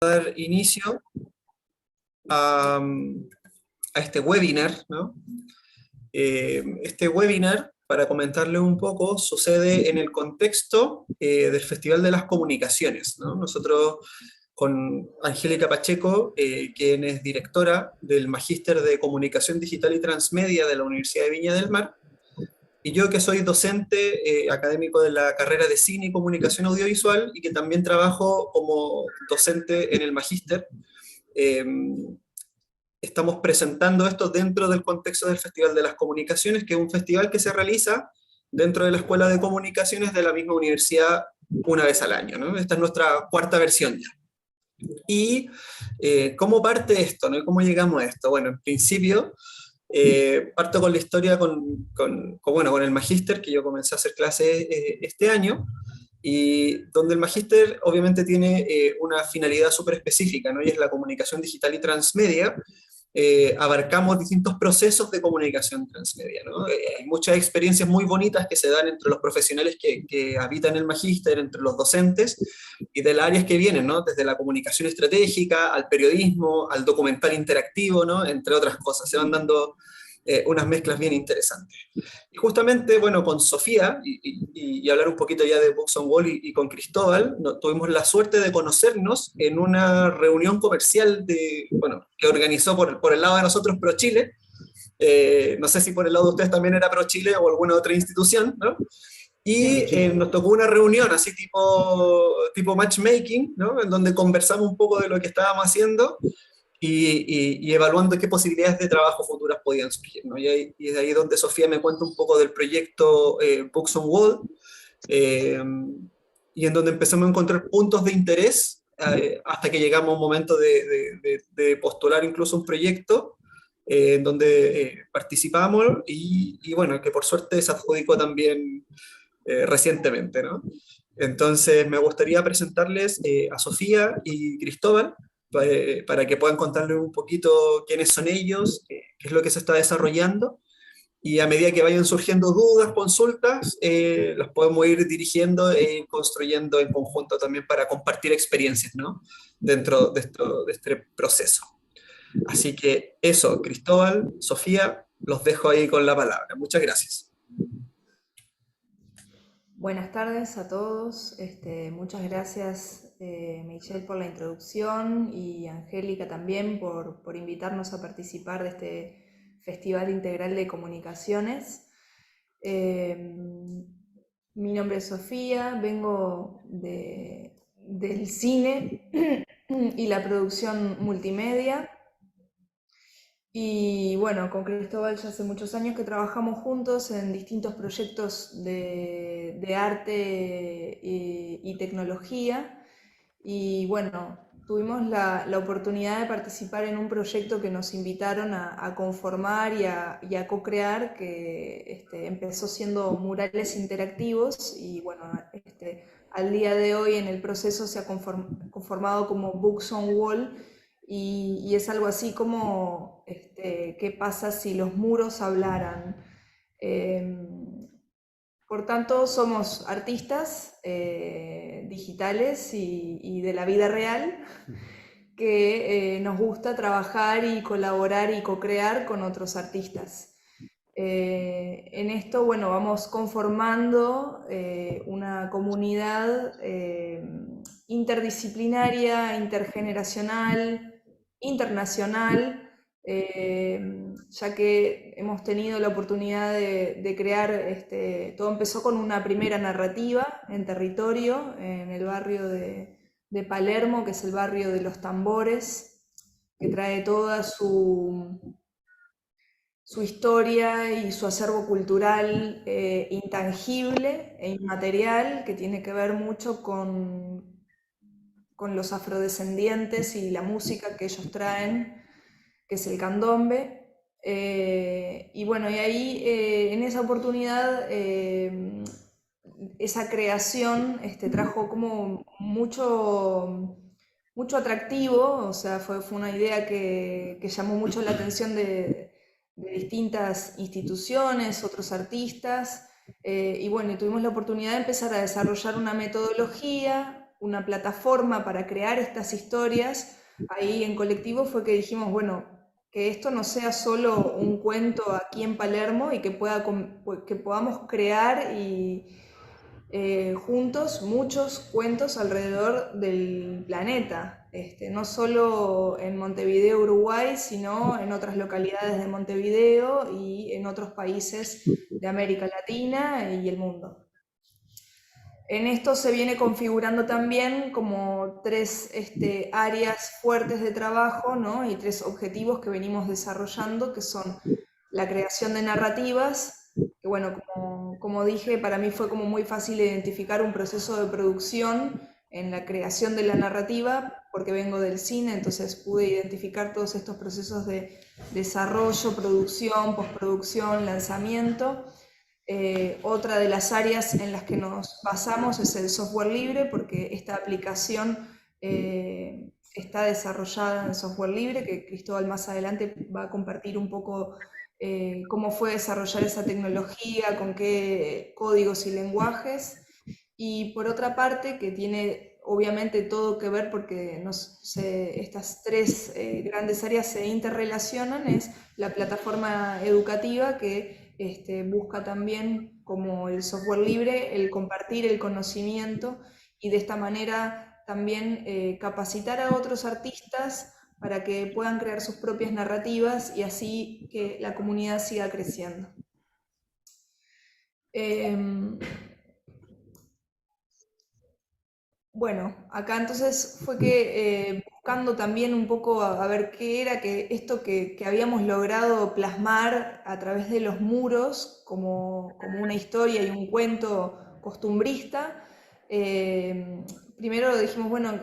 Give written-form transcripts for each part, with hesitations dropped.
Dar inicio a, a este webinar, ¿no? Este webinar, para comentarles un poco, sucede en el contexto del Festival de las Comunicaciones, ¿no? Nosotros con Angélica Pacheco, quien es directora del Magíster de Comunicación Digital y Transmedia de la Universidad de Viña del Mar, y yo que soy docente académico de la carrera de Cine y Comunicación Audiovisual y que también trabajo como docente en el Magíster, eh, estamos presentando esto dentro del contexto del Festival de las Comunicaciones, que es un festival que se realiza dentro de la Escuela de Comunicaciones de la misma universidad una vez al año, ¿no? Esta es nuestra cuarta versión ya. ¿Y cómo parte esto, ¿no? ¿Cómo llegamos a esto? Bueno, en principio, parto con la historia bueno, con el magíster, que yo comencé a hacer clases este año, y donde el magíster obviamente tiene una finalidad súper específica, ¿no? Y es la comunicación digital y transmedia. Abarcamos distintos procesos de comunicación transmedia, ¿no? Hay muchas experiencias muy bonitas que se dan entre los profesionales que habitan el magíster, entre los docentes, y de las áreas que vienen, ¿no? Desde la comunicación estratégica, al periodismo, al documental interactivo, ¿no? Entre otras cosas. Se van dando unas mezclas bien interesantes. Y justamente, bueno, con Sofía, y hablar un poquito ya de Books on Wall y con Cristóbal, tuvimos la suerte de conocernos en una reunión comercial bueno, que organizó por el lado de nosotros ProChile. No sé si por el lado de ustedes también era ProChile o alguna otra institución, ¿no? Y nos tocó una reunión así tipo matchmaking, ¿no? En donde conversamos un poco de lo que estábamos haciendo y evaluando qué posibilidades de trabajo futuras podían surgir, ¿no? Y es ahí donde Sofía me cuenta un poco del proyecto Books on Wall, eh, y en donde empezamos a encontrar puntos de interés hasta que llegamos a un momento de postular incluso un proyecto en donde participamos y bueno, que por suerte se adjudicó también recientemente, ¿no? Entonces me gustaría presentarles a Sofía y Cristóbal para que puedan contarles un poquito quiénes son ellos, qué es lo que se está desarrollando, y a medida que vayan surgiendo dudas, consultas, las podemos ir dirigiendo e construyendo en conjunto también para compartir experiencias, ¿no? Dentro de este proceso. Así que eso, Cristóbal, Sofía, los dejo ahí con la palabra. Muchas gracias. Buenas tardes a todos. Muchas gracias, Michelle, por la introducción y Angélica también por invitarnos a participar de este Festival Integral de Comunicaciones. Mi nombre es Sofía, vengo del cine y la producción multimedia. Y bueno, con Cristóbal ya hace muchos años que trabajamos juntos en distintos proyectos de arte y tecnología. Y bueno, tuvimos la oportunidad de participar en un proyecto que nos invitaron a conformar y a co-crear, que empezó siendo murales interactivos y bueno, al día de hoy en el proceso se ha conformado como Books on Wall y es algo así como qué pasa si los muros hablaran. Por tanto, somos artistas digitales y de la vida real que nos gusta trabajar y colaborar y co-crear con otros artistas. En esto, bueno, vamos conformando una comunidad interdisciplinaria, intergeneracional, internacional, ya que hemos tenido la oportunidad de crear, todo empezó con una primera narrativa en territorio, en el barrio de Palermo, que es el barrio de los tambores, que trae toda su historia y su acervo cultural intangible e inmaterial, que tiene que ver mucho con los afrodescendientes y la música que ellos traen, que es el candombe. Y bueno, y ahí en esa oportunidad esa creación trajo como mucho atractivo, o sea, fue una idea que llamó mucho la atención de distintas instituciones, otros artistas, y bueno, y tuvimos la oportunidad de empezar a desarrollar una metodología, una plataforma para crear estas historias, ahí en colectivo fue que dijimos, bueno, que esto no sea solo un cuento aquí en Palermo y que, que podamos crear juntos muchos cuentos alrededor del planeta, no solo en Montevideo, Uruguay, sino en otras localidades de Montevideo y en otros países de América Latina y el mundo. En esto se viene configurando también como tres áreas fuertes de trabajo, ¿no? Y tres objetivos que venimos desarrollando, que son la creación de narrativas, que bueno, como dije, para mí fue como muy fácil identificar un proceso de producción en la creación de la narrativa, porque vengo del cine, entonces pude identificar todos estos procesos de desarrollo, producción, postproducción, lanzamiento. Otra de las áreas en las que nos basamos es el software libre, porque esta aplicación está desarrollada en software libre, que Cristóbal más adelante va a compartir un poco cómo fue desarrollar esa tecnología, con qué códigos y lenguajes. Y por otra parte, que tiene obviamente todo que ver porque estas tres grandes áreas se interrelacionan, es la plataforma educativa que busca también, como el software libre, el compartir el conocimiento y de esta manera también capacitar a otros artistas para que puedan crear sus propias narrativas y así que la comunidad siga creciendo. Bueno, acá entonces fue que buscando también un poco a ver qué era que esto que habíamos logrado plasmar a través de los muros como una historia y un cuento costumbrista. Primero dijimos, bueno,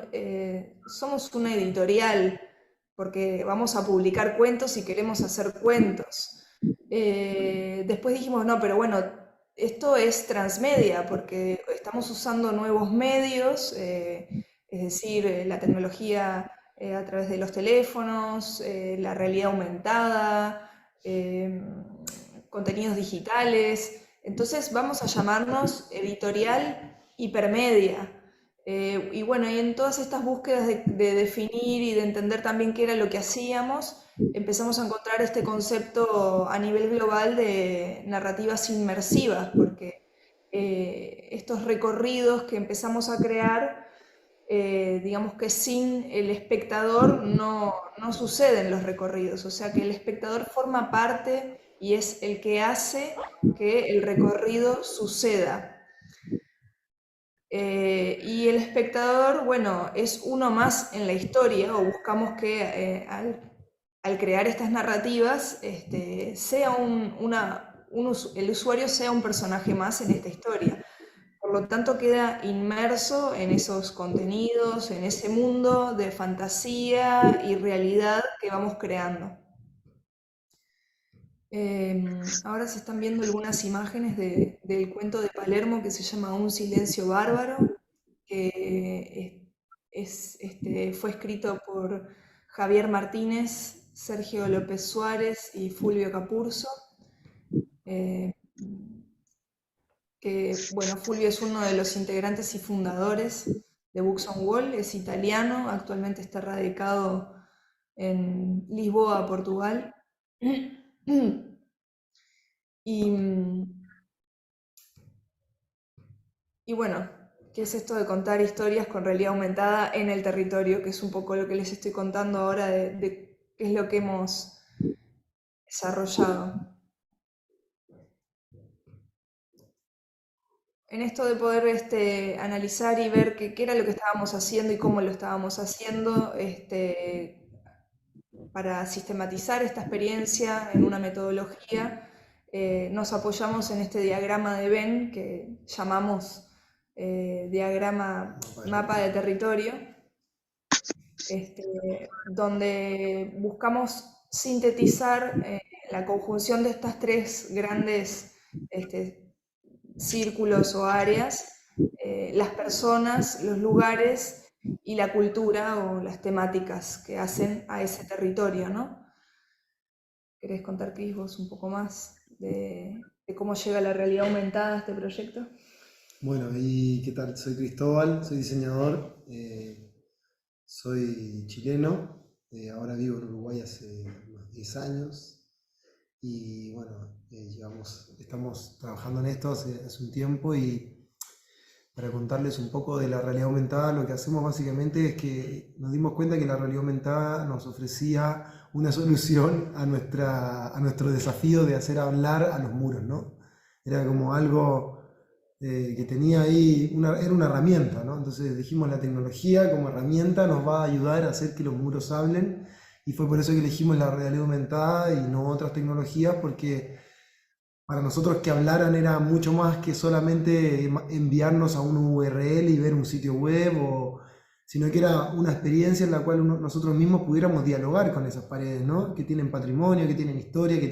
somos una editorial porque vamos a publicar cuentos y queremos hacer cuentos. Después dijimos, no, pero bueno, esto es transmedia porque estamos usando nuevos medios, es decir, la tecnología a través de los teléfonos, la realidad aumentada, eh, contenidos digitales. Entonces vamos a llamarnos editorial hipermedia. Y bueno, y en todas estas búsquedas de definir y de entender también qué era lo que hacíamos, empezamos a encontrar este concepto a nivel global de narrativas inmersivas, porque estos recorridos que empezamos a crear, digamos que sin el espectador no suceden los recorridos, o sea que el espectador forma parte y es el que hace que el recorrido suceda. Y el espectador, bueno, es uno más en la historia, o buscamos que al crear estas narrativas, sea el usuario sea un personaje más en esta historia. Por lo tanto, queda inmerso en esos contenidos, en ese mundo de fantasía y realidad que vamos creando. Ahora se están viendo algunas imágenes del cuento de Palermo que se llama Un silencio bárbaro, que fue escrito por Javier Martínez, Sergio López Suárez y Fulvio Capurso. eh, que, bueno, Fulvio es uno de los integrantes y fundadores de Books on Wall, es italiano, actualmente está radicado en Lisboa, Portugal. Y, y bueno, ¿qué es esto de contar historias con realidad aumentada en el territorio? Que es un poco lo que les estoy contando ahora de qué es lo que hemos desarrollado. En esto de poder analizar y ver qué era lo que estábamos haciendo y cómo lo estábamos haciendo, para sistematizar esta experiencia en una metodología, nos apoyamos en este diagrama de Venn que llamamos diagrama mapa de territorio, donde buscamos sintetizar la conjunción de estas tres grandes círculos o áreas, las personas, los lugares y la cultura o las temáticas que hacen a ese territorio, ¿no? ¿Querés contar, Cris, vos un poco más de cómo llega la realidad aumentada a este proyecto? Bueno, ¿y qué tal? Soy Cristóbal, soy diseñador, soy chileno, ahora vivo en Uruguay hace unos 10 años y bueno, estamos trabajando en esto hace un tiempo y para contarles un poco de la realidad aumentada, lo que hacemos básicamente es que nos dimos cuenta que la realidad aumentada nos ofrecía una solución a nuestro desafío de hacer hablar a los muros, ¿no? Era como algo que tenía ahí, era una herramienta, ¿no? Entonces dijimos la tecnología como herramienta nos va a ayudar a hacer que los muros hablen y fue por eso que elegimos la realidad aumentada y no otras tecnologías porque para nosotros que hablaran era mucho más que solamente enviarnos a un URL y ver un sitio web, sino que era una experiencia en la cual nosotros mismos pudiéramos dialogar con esas paredes, ¿no? Que tienen patrimonio, que tienen historia, que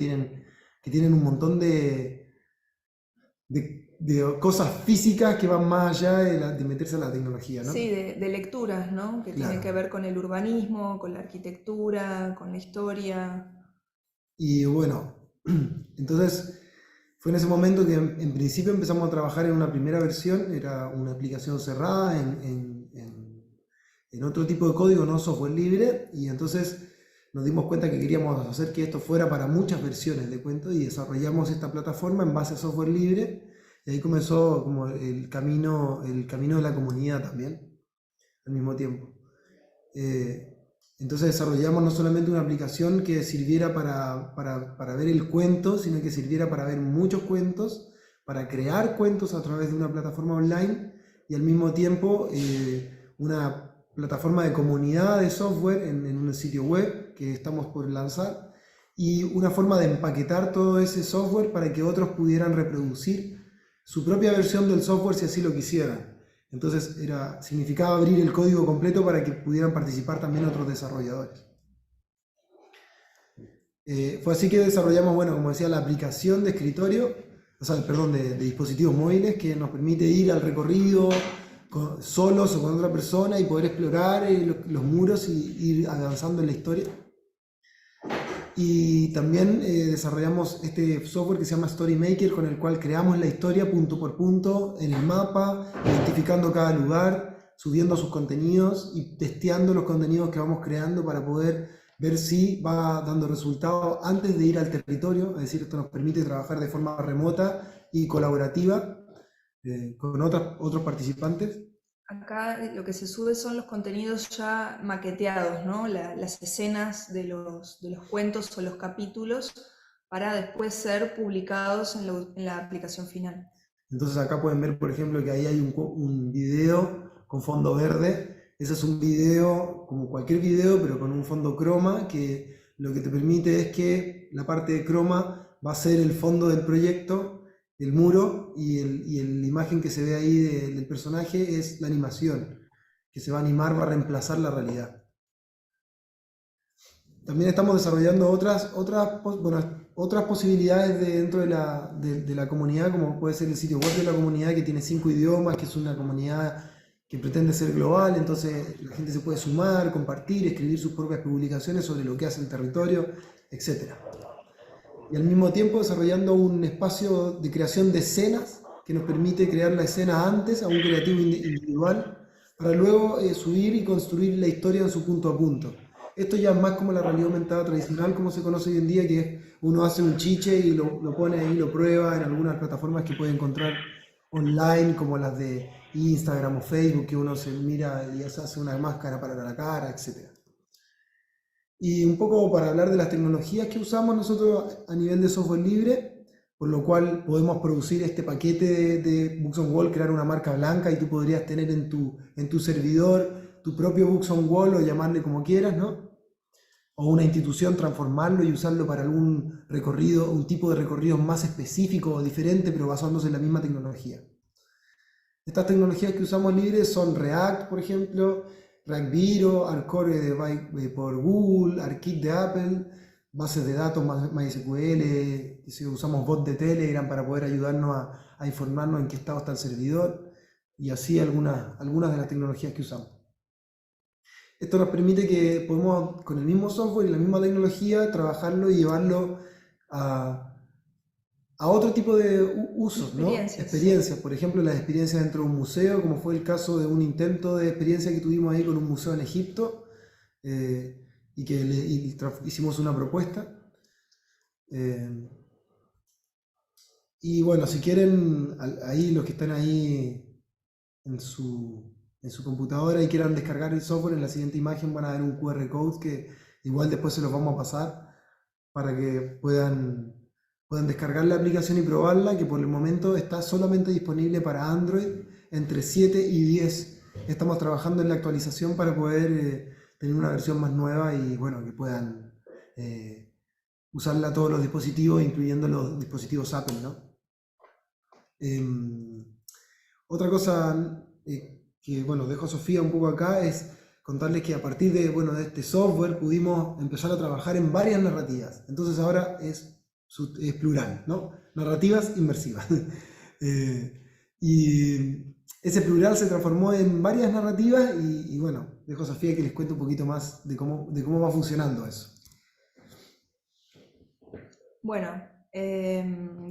tienen un montón de cosas físicas que van más allá de meterse a la tecnología, ¿no? Sí, de lecturas, ¿no? Que tienen Claro. que ver con el urbanismo, con la arquitectura, con la historia. Y bueno, entonces fue en ese momento que en principio empezamos a trabajar en una primera versión, era una aplicación cerrada en otro tipo de código, no software libre, y entonces nos dimos cuenta que queríamos hacer que esto fuera para muchas versiones de cuento y desarrollamos esta plataforma en base a software libre, y ahí comenzó como el camino de la comunidad también, al mismo tiempo. Eh, entonces desarrollamos no solamente una aplicación que sirviera para ver el cuento, sino que sirviera para ver muchos cuentos, para crear cuentos a través de una plataforma online y al mismo tiempo una plataforma de comunidad de software en un sitio web que estamos por lanzar y una forma de empaquetar todo ese software para que otros pudieran reproducir su propia versión del software si así lo quisieran. Entonces significaba abrir el código completo para que pudieran participar también otros desarrolladores. Fue así que desarrollamos, bueno, como decía, la aplicación de escritorio, o sea, perdón, de dispositivos móviles que nos permite ir al recorrido solos o con otra persona y poder explorar los muros y ir avanzando en la historia. Y también desarrollamos este software que se llama Story Maker, con el cual creamos la historia punto por punto en el mapa, identificando cada lugar, subiendo sus contenidos y testeando los contenidos que vamos creando para poder ver si va dando resultados antes de ir al territorio. Es decir, esto nos permite trabajar de forma remota y colaborativa con otros participantes. Acá lo que se sube son los contenidos ya maqueteados, ¿no? Las escenas de los cuentos o los capítulos para después ser publicados en la aplicación final. Entonces acá pueden ver, por ejemplo, que ahí hay un video con fondo verde. Ese es un video, como cualquier video, pero con un fondo croma, que lo que te permite es que la parte de croma va a ser el fondo del proyecto, el muro, y la imagen que se ve ahí del personaje es la animación, que se va a animar, va a reemplazar la realidad. También estamos desarrollando otras posibilidades dentro de la comunidad, como puede ser el sitio web de la comunidad que tiene 5 idiomas, que es una comunidad que pretende ser global, entonces la gente se puede sumar, compartir, escribir sus propias publicaciones sobre lo que hace el territorio, etc. Y al mismo tiempo desarrollando un espacio de creación de escenas que nos permite crear la escena antes a un creativo individual para luego subir y construir la historia en su punto a punto. Esto ya es más como la realidad aumentada tradicional, como se conoce hoy en día, que uno hace un chiche y lo pone ahí, lo prueba en algunas plataformas que puede encontrar online, como las de Instagram o Facebook, que uno se mira y se hace una máscara para la cara, etc. Y un poco para hablar de las tecnologías que usamos nosotros a nivel de software libre, por lo cual podemos producir este paquete de Books on Wall, crear una marca blanca y tú podrías tener en tu servidor tu propio Books on Wall o llamarle como quieras, ¿no? O una institución, transformarlo y usarlo para algún recorrido, un tipo de recorrido más específico o diferente, pero basándose en la misma tecnología. Estas tecnologías que usamos libres son React, por ejemplo, React Viro, Arcore por Google, ARKit de Apple, bases de datos MySQL, usamos bots de Telegram para poder ayudarnos a informarnos en qué estado está el servidor, y así algunas de las tecnologías que usamos. Esto nos permite que podemos, con el mismo software y la misma tecnología, trabajarlo y llevarlo a a otro tipo de usos, ¿no? Experiencias. Experiencias, por ejemplo, las experiencias dentro de un museo, como fue el caso de un intento de experiencia que tuvimos ahí con un museo en Egipto, y que hicimos una propuesta. Eh, y bueno, si quieren, ahí los que están ahí en su computadora y quieran descargar el software, en la siguiente imagen van a ver un QR code que igual después se los vamos a pasar para que puedan descargar la aplicación y probarla, que por el momento está solamente disponible para Android entre 7 y 10. Estamos trabajando en la actualización para poder tener una versión más nueva y bueno, que puedan usarla a todos los dispositivos, incluyendo los dispositivos Apple, ¿no? Otra cosa que bueno, dejo a Sofía un poco acá es contarles que a partir de, bueno, de este software pudimos empezar a trabajar en varias narrativas. Entonces ahora es plural, ¿no? Narrativas inmersivas. Y ese plural se transformó en varias narrativas y bueno, dejo a Sofía que les cuente un poquito más de cómo va funcionando eso. Bueno,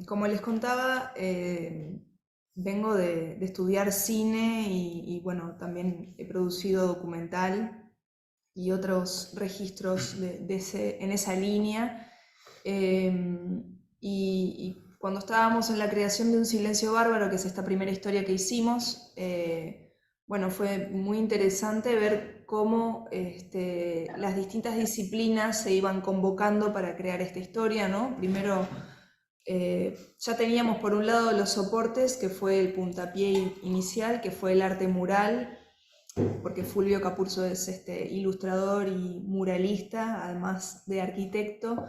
como les contaba, vengo de estudiar cine y bueno, también he producido documental y otros registros en esa línea. Y cuando estábamos en la creación de Un Silencio Bárbaro, que es esta primera historia que hicimos, bueno, fue muy interesante ver cómo las distintas disciplinas se iban convocando para crear esta historia, ¿no? Primero, ya teníamos por un lado los soportes, que fue el puntapié inicial, que fue el arte mural, porque Fulvio Capurzo es ilustrador y muralista, además de arquitecto.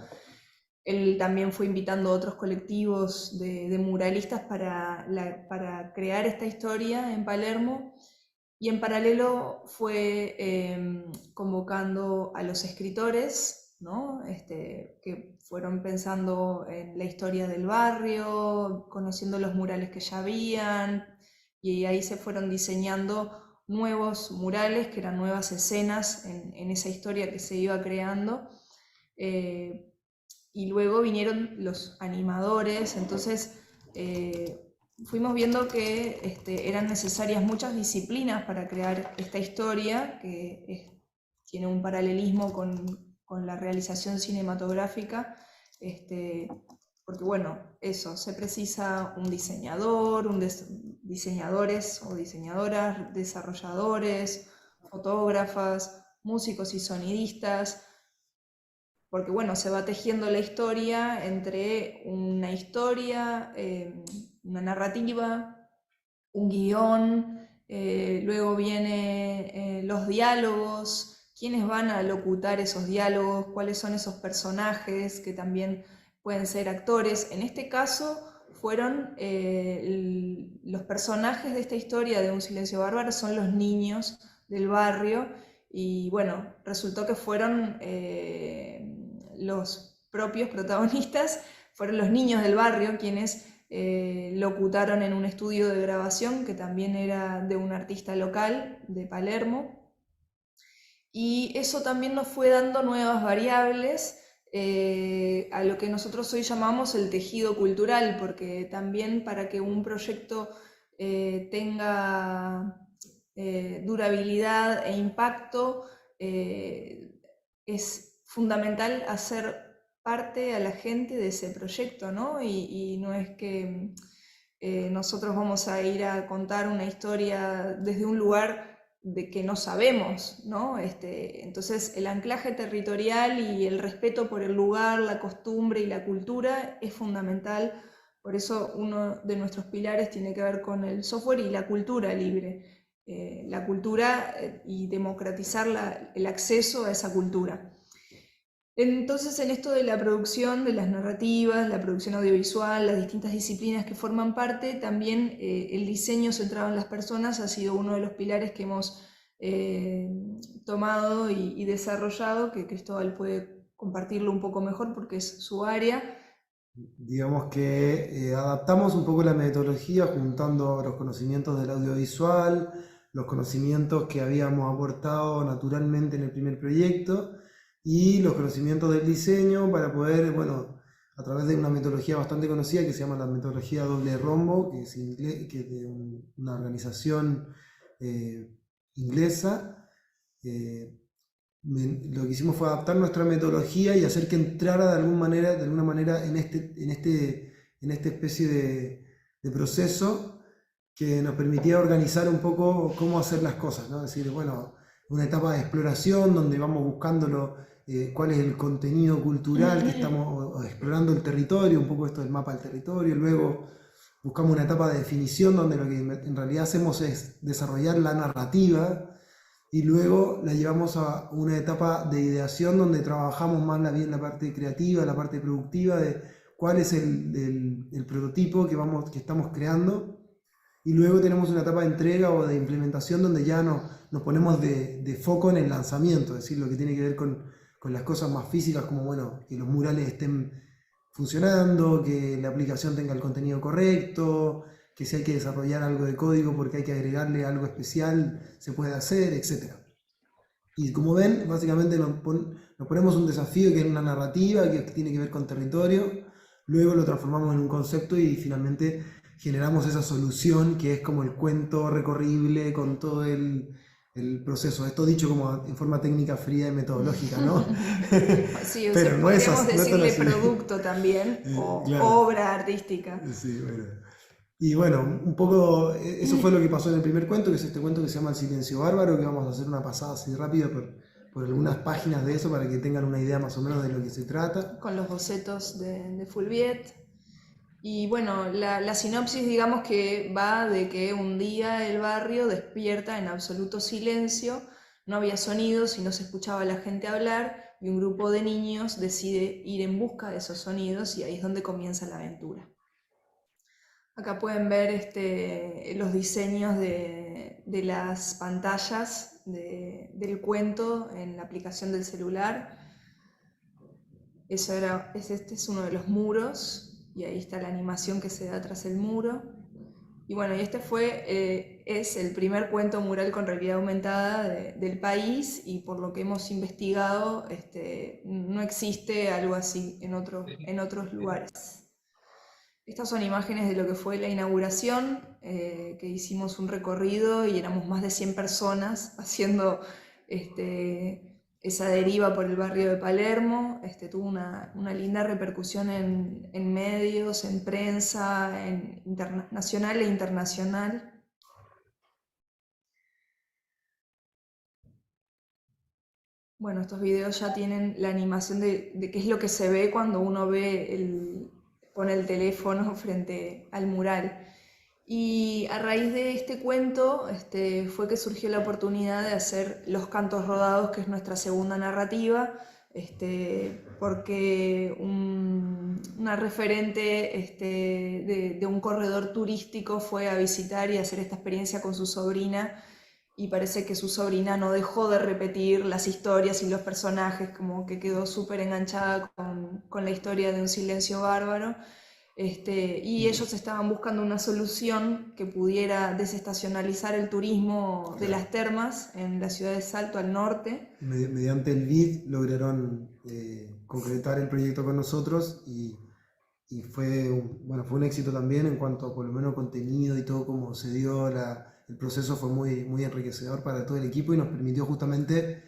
Él también fue invitando a otros colectivos de muralistas para crear esta historia en Palermo, y en paralelo fue convocando a los escritores, ¿no? Que fueron pensando en la historia del barrio, conociendo los murales que ya habían, y ahí se fueron diseñando nuevos murales, que eran nuevas escenas en esa historia que se iba creando. Y luego vinieron los animadores, entonces fuimos viendo que eran necesarias muchas disciplinas para crear esta historia, que tiene un paralelismo con la realización cinematográfica, porque bueno, eso, se precisa un diseñador, diseñadores o diseñadoras, desarrolladores, fotógrafas, músicos y sonidistas, porque bueno, se va tejiendo la historia entre una historia, una narrativa, un guión, luego vienen los diálogos, quiénes van a locutar esos diálogos, cuáles son esos personajes que también pueden ser actores. En este caso fueron los personajes de esta historia de Un Silencio Bárbaro, son los niños del barrio, y bueno, resultó que fueron los propios protagonistas, fueron los niños del barrio quienes locutaron en un estudio de grabación que también era de un artista local de Palermo, y eso también nos fue dando nuevas variables a lo que nosotros hoy llamamos el tejido cultural, porque también para que un proyecto tenga durabilidad e impacto, es fundamental hacer parte a la gente de ese proyecto, ¿no? Y no es que nosotros vamos a ir a contar una historia desde un lugar de que no sabemos, ¿no? Entonces el anclaje territorial y el respeto por el lugar, la costumbre y la cultura es fundamental. Por eso uno de nuestros pilares tiene que ver con el software y la cultura libre. La cultura y democratizar el acceso a esa cultura. Entonces, en esto de la producción de las narrativas, la producción audiovisual, las distintas disciplinas que forman parte, también el diseño centrado en las personas ha sido uno de los pilares que hemos tomado y desarrollado, que Cristóbal puede compartirlo un poco mejor porque es su área. Digamos que adaptamos un poco la metodología juntando los conocimientos del audiovisual, los conocimientos que habíamos aportado naturalmente en el primer proyecto y los conocimientos del diseño para poder, bueno, a través de una metodología bastante conocida que se llama la metodología doble rombo, que es, que es de una organización inglesa. Lo que hicimos fue adaptar nuestra metodología y hacer que entrara de alguna manera en esta especie de proceso que nos permitía organizar un poco cómo hacer las cosas, ¿no? Es decir, bueno, una etapa de exploración donde vamos buscando cuál es el contenido cultural que estamos explorando el territorio, un poco esto del mapa del territorio. Luego buscamos una etapa de definición donde lo que en realidad hacemos es desarrollar la narrativa, y luego la llevamos a una etapa de ideación donde trabajamos más bien la parte creativa, la parte productiva de cuál es el prototipo que estamos creando. Y luego tenemos una etapa de entrega o de implementación donde ya nos ponemos de foco en el lanzamiento, es decir, lo que tiene que ver con las cosas más físicas, como bueno, que los murales estén funcionando, que la aplicación tenga el contenido correcto, que si hay que desarrollar algo de código porque hay que agregarle algo especial, se puede hacer, etc. Y como ven, básicamente nos ponemos un desafío que es una narrativa que tiene que ver con territorio, luego lo transformamos en un concepto y finalmente generamos esa solución que es como el cuento recorrible con todo el proceso. Esto dicho como en forma técnica fría y metodológica, ¿no? Sí, o Pero sea, no es podríamos así, no es tan decirle así. producto también, o Claro. obra artística. Sí, bueno. Y bueno, un poco eso fue lo que pasó en el primer cuento, que es este cuento que se llama El silencio bárbaro, que vamos a hacer una pasada así rápida por algunas páginas de eso para que tengan una idea más o menos de lo que se trata. Con los bocetos de Fulviet. Y bueno, la sinopsis digamos que va de que un día el barrio despierta en absoluto silencio, no había sonidos y no se escuchaba a la gente hablar, y un grupo de niños decide ir en busca de esos sonidos y ahí es donde comienza la aventura. Acá pueden ver los diseños de las pantallas del cuento en la aplicación del celular. Este es uno de los muros y ahí está la animación que se da tras el muro. Y bueno, y es el primer cuento mural con realidad aumentada del país, y por lo que hemos investigado, no existe algo así en otros lugares. Estas son imágenes de lo que fue la inauguración, que hicimos un recorrido y éramos más de 100 personas haciendo esa deriva por el barrio de Palermo. Tuvo una linda repercusión en medios, en prensa, nacional e internacional. Bueno, estos videos ya tienen la animación de qué es lo que se ve cuando uno pone el teléfono frente al mural. Y a raíz de este cuento fue que surgió la oportunidad de hacer Los Cantos Rodados, que es nuestra segunda narrativa, porque una referente de un corredor turístico fue a visitar y hacer esta experiencia con su sobrina, y parece que su sobrina no dejó de repetir las historias y los personajes, como que quedó súper enganchada con la historia de Un silencio bárbaro. Y ellos estaban buscando una solución que pudiera desestacionalizar el turismo de las termas en la ciudad de Salto, al norte. Mediante el BID lograron concretar el proyecto con nosotros y fue un éxito también en cuanto a por lo menos contenido y todo como se dio el proceso. Fue muy, muy enriquecedor para todo el equipo y nos permitió justamente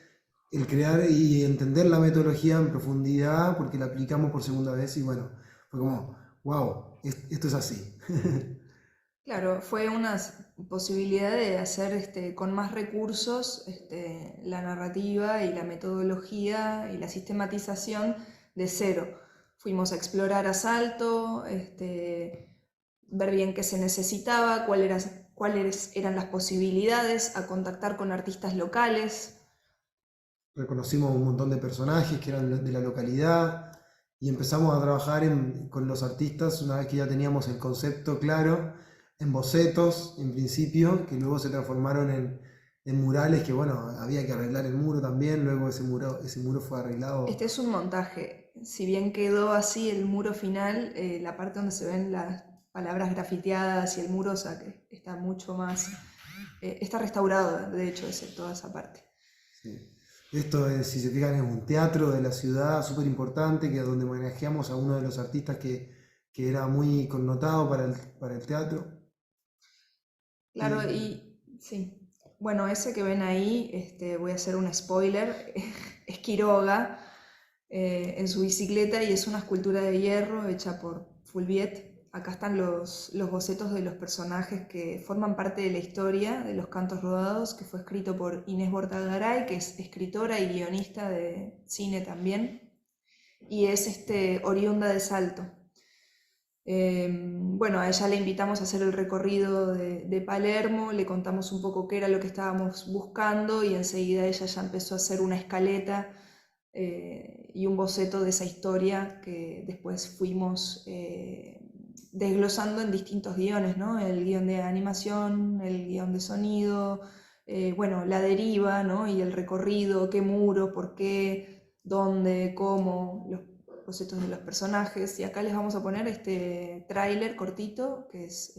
el crear y entender la metodología en profundidad, porque la aplicamos por segunda vez y bueno, fue como, wow, esto es así. Claro, fue una posibilidad de hacer con más recursos la narrativa y la metodología y la sistematización de cero. Fuimos a explorar a Salto, ver bien qué se necesitaba, cuáles eran las posibilidades, a contactar con artistas locales. Reconocimos un montón de personajes que eran de la localidad y empezamos a trabajar con los artistas una vez que ya teníamos el concepto claro, en bocetos en principio, que luego se transformaron en murales, que bueno, había que arreglar el muro también, luego ese muro fue arreglado. Este es un montaje, si bien quedó así el muro final, la parte donde se ven las palabras grafiteadas y el muro, o sea que está mucho más, está restaurado de hecho toda esa parte. Sí. Esto es, si se fijan, es un teatro de la ciudad súper importante, que es donde homenajeamos a uno de los artistas que era muy connotado para el teatro. Claro, Y y sí. Bueno, ese que ven ahí, voy a hacer un spoiler, es Quiroga en su bicicleta y es una escultura de hierro hecha por Fulviet. Acá están los bocetos de los personajes que forman parte de la historia de Los Cantos Rodados, que fue escrito por Inés Bortagaray, que es escritora y guionista de cine también, y es oriunda de Salto. Bueno, a ella le invitamos a hacer el recorrido de Palermo, le contamos un poco qué era lo que estábamos buscando y enseguida ella ya empezó a hacer una escaleta y un boceto de esa historia que después fuimos desglosando en distintos guiones, ¿no? El guión de animación, el guión de sonido, bueno, la deriva, ¿no? Y el recorrido, qué muro, por qué, dónde, cómo, los bocetos de los personajes. Y acá les vamos a poner este tráiler cortito, que es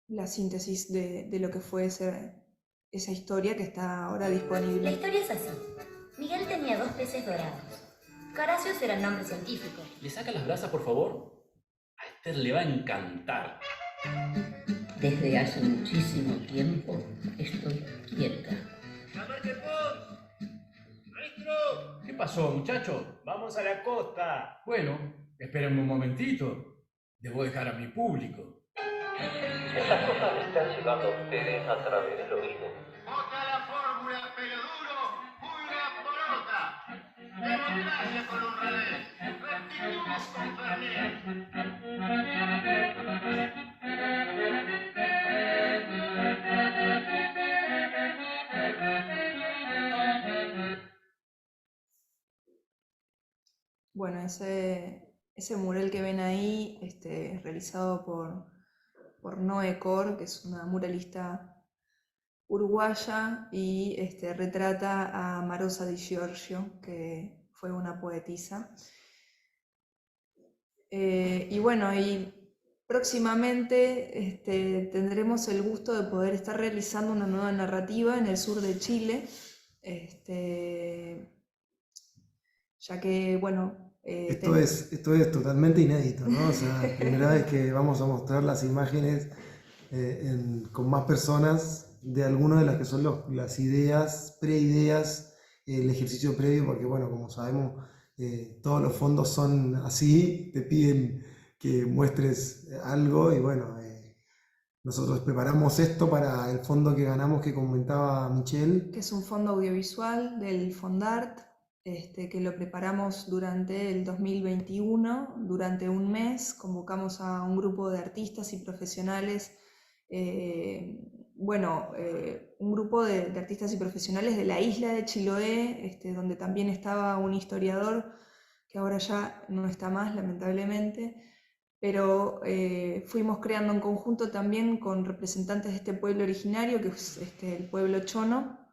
la síntesis de lo que fue esa historia que está ahora La disponible. historia es así. Miguel tenía 2 peces dorados. Caracios era el nombre científico. ¿Le saca las brasas, por favor? A Esther le va a encantar. Desde hace muchísimo tiempo estoy quieta. ¿Qué pasó, muchacho? Vamos a la costa. Bueno, espérenme un momentito. Debo dejar a mi público. Esas cosas le están llegando a ustedes a través del oído. Vota la fórmula, pelo duro, pulga porota. Democracia con un revés. Rectitudes con Fernet. Bueno, ese mural que ven ahí, es realizado por Noé Cor, que es una muralista uruguaya, y retrata a Marosa di Giorgio, que fue una poetisa. Y bueno, y próximamente tendremos el gusto de poder estar realizando una nueva narrativa en el sur de Chile, ya que, bueno, esto es totalmente inédito, ¿no? O sea, primera vez que vamos a mostrar las imágenes con más personas de algunas de las que son las ideas, preideas, el ejercicio previo, porque bueno, como sabemos, todos los fondos son así, te piden que muestres algo y bueno, nosotros preparamos esto para el fondo que ganamos que comentaba Michelle. que es un fondo audiovisual del Fondart, que lo preparamos durante el 2021, durante un mes, convocamos a un grupo de artistas y profesionales, un grupo de artistas y profesionales de la isla de Chiloé, donde también estaba un historiador que ahora ya no está más, lamentablemente, pero fuimos creando en conjunto también con representantes de este pueblo originario, que es el pueblo chono,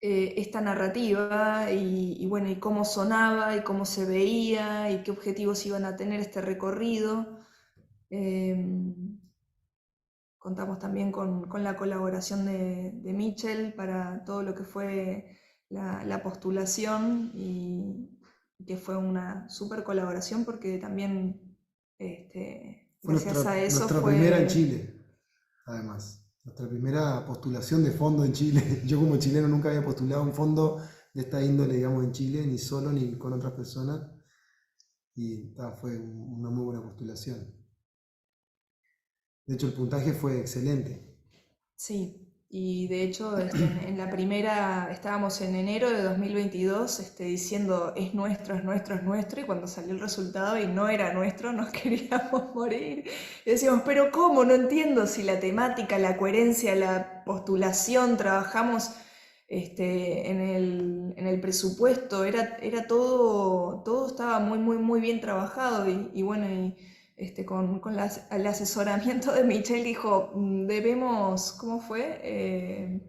esta narrativa y bueno, y cómo sonaba y cómo se veía y qué objetivos iban a tener este recorrido. Contamos también con la colaboración de Michel para todo lo que fue la postulación y que fue una súper colaboración porque también Fue gracias a eso nuestra fue... primera en Chile, además. Nuestra primera postulación de fondo en Chile. Yo como chileno nunca había postulado un fondo de esta índole, digamos, en Chile, ni solo ni con otras personas. Y fue una muy buena postulación. De hecho, el puntaje fue excelente. Sí, y de hecho en la primera, estábamos en enero de 2022 diciendo es nuestro, es nuestro, es nuestro, y cuando salió el resultado y no era nuestro, nos queríamos morir. Y decíamos, pero ¿cómo? No entiendo si la temática, la coherencia, la postulación, trabajamos en el presupuesto, era todo estaba muy, muy, muy bien trabajado y bueno, con el asesoramiento de Michelle dijo, debemos, ¿cómo fue?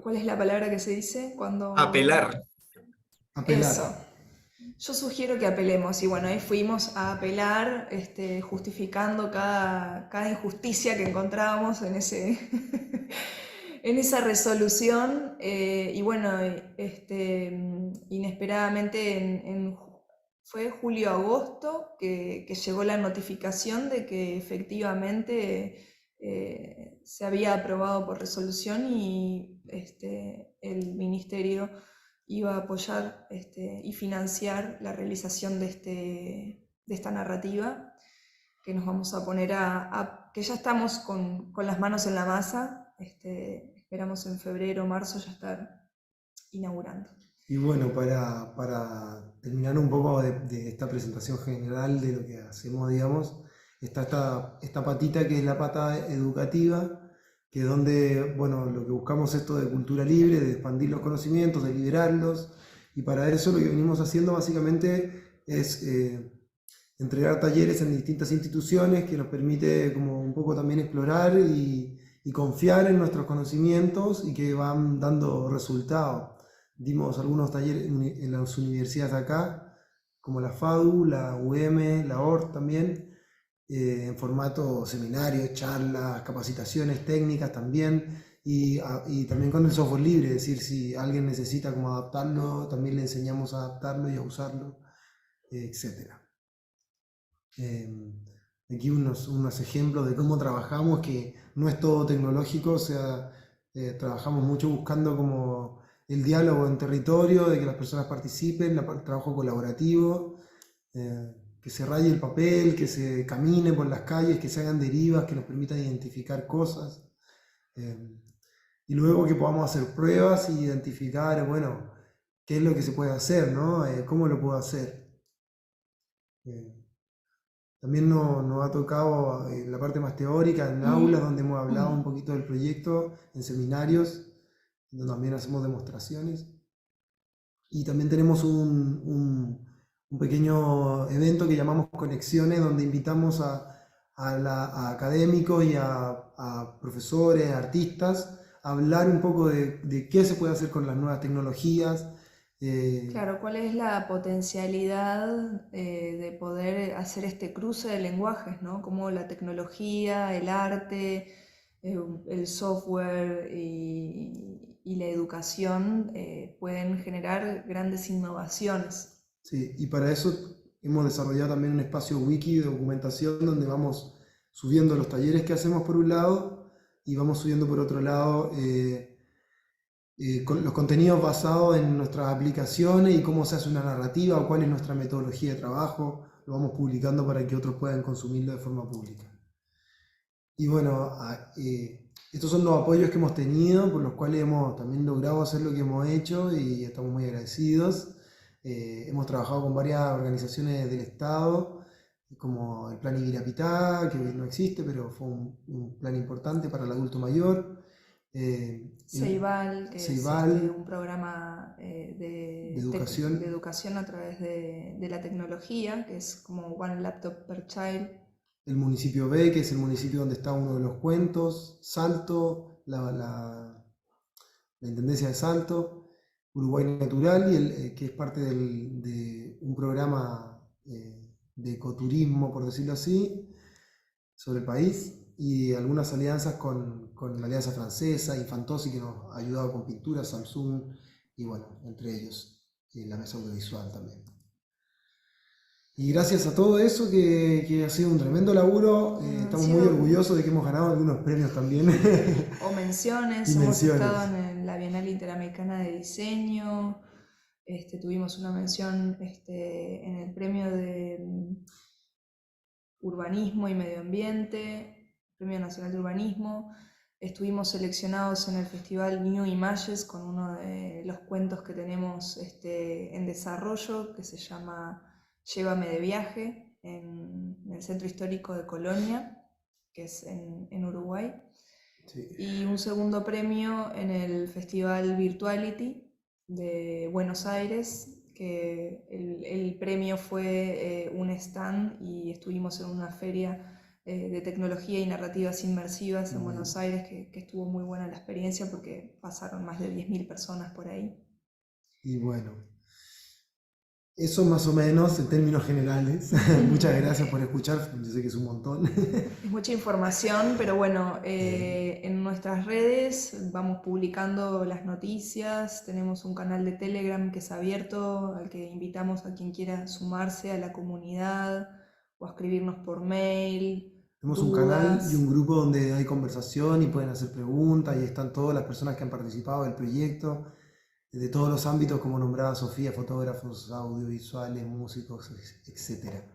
¿Cuál es la palabra que se dice cuando... Apelar. Apelar. Eso. Yo sugiero que apelemos y bueno, ahí fuimos a apelar, justificando cada injusticia que encontrábamos en en esa resolución. Y bueno, inesperadamente fue julio-agosto que llegó la notificación de que efectivamente se había aprobado por resolución y el ministerio iba a apoyar y financiar la realización de esta narrativa, que nos vamos a poner que ya estamos con las manos en la masa, esperamos en febrero o marzo ya estar inaugurando. Y bueno, para terminar un poco de esta presentación general de lo que hacemos, digamos, está esta patita que es la pata educativa, que es donde, bueno, lo que buscamos es esto de cultura libre, de expandir los conocimientos, de liberarlos, y para eso lo que venimos haciendo básicamente es entregar talleres en distintas instituciones que nos permite como un poco también explorar y confiar en nuestros conocimientos y que van dando resultados. Dimos algunos talleres en las universidades de acá, como la FADU, la UM, la ORT también, en formato seminarios, charlas, capacitaciones técnicas también, y también con el software libre, es decir, si alguien necesita como adaptarlo, también le enseñamos a adaptarlo y a usarlo, etc. Aquí unos ejemplos de cómo trabajamos, que no es todo tecnológico, o sea, trabajamos mucho buscando como el diálogo en territorio, de que las personas participen, el trabajo colaborativo, que se raye el papel, que se camine por las calles, que se hagan derivas, que nos permitan identificar cosas. Y luego que podamos hacer pruebas y identificar, bueno, qué es lo que se puede hacer, ¿no? ¿Cómo lo puedo hacer? También nos ha tocado la parte más teórica, en aulas, donde hemos hablado un poquito del proyecto, en seminarios, donde también hacemos demostraciones. Y también tenemos un pequeño evento que llamamos Conexiones, donde invitamos a académicos y a profesores, artistas, a hablar un poco de qué se puede hacer con las nuevas tecnologías. Claro, ¿cuál es la potencialidad de poder hacer este cruce de lenguajes, ¿no? Cómo la tecnología, el arte, el software y la educación pueden generar grandes innovaciones. Sí, y para eso hemos desarrollado también un espacio wiki de documentación donde vamos subiendo los talleres que hacemos por un lado y vamos subiendo por otro lado con los contenidos basados en nuestras aplicaciones y cómo se hace una narrativa o cuál es nuestra metodología de trabajo. Lo vamos publicando para que otros puedan consumirlo de forma pública. Y bueno, estos son los apoyos que hemos tenido, por los cuales hemos también logrado hacer lo que hemos hecho y estamos muy agradecidos. Hemos trabajado con varias organizaciones del Estado, como el Plan Ibirapitá, que hoy no existe, pero fue un plan importante para el adulto mayor. Ceibal, que Ceibal, es un programa de educación a través de la tecnología, que es como One Laptop per Child. El municipio B, que es el municipio donde está uno de los cuentos, Salto, la Intendencia de Salto, Uruguay Natural, que es parte de un programa de ecoturismo, por decirlo así, sobre el país, y algunas alianzas con la Alianza Francesa, Infantosi, que nos ha ayudado con pinturas, Samsung, y bueno, entre ellos, la mesa audiovisual también. Y gracias a todo eso, que ha sido un tremendo laburo, estamos muy orgullosos de que hemos ganado algunos premios también. O menciones, hemos estado en la Bienal Interamericana de Diseño, tuvimos una mención en el premio de Urbanismo y Medio Ambiente, Premio Nacional de Urbanismo. Estuvimos seleccionados en el Festival New Images con uno de los cuentos que tenemos en desarrollo, que se llama Llévame de viaje, en el Centro Histórico de Colonia, que es en Uruguay. Sí. Y un segundo premio en el Festival Virtuality de Buenos Aires, que el premio fue un stand y estuvimos en una feria de tecnología y narrativas inmersivas en Buenos Aires, que estuvo muy buena la experiencia porque pasaron más de 10.000 personas por ahí. Y bueno, Eso más o menos en términos generales. Muchas gracias por escuchar, yo sé que es un montón. Es mucha información, pero bueno, en nuestras redes vamos publicando las noticias, tenemos un canal de Telegram que es abierto, al que invitamos a quien quiera sumarse a la comunidad o a escribirnos por mail, Tenemos un canal y un dudas. grupo donde hay conversación y pueden hacer preguntas y están todas las personas que han participado del proyecto, de todos los ámbitos como nombraba Sofía, fotógrafos, audiovisuales, músicos, etcétera.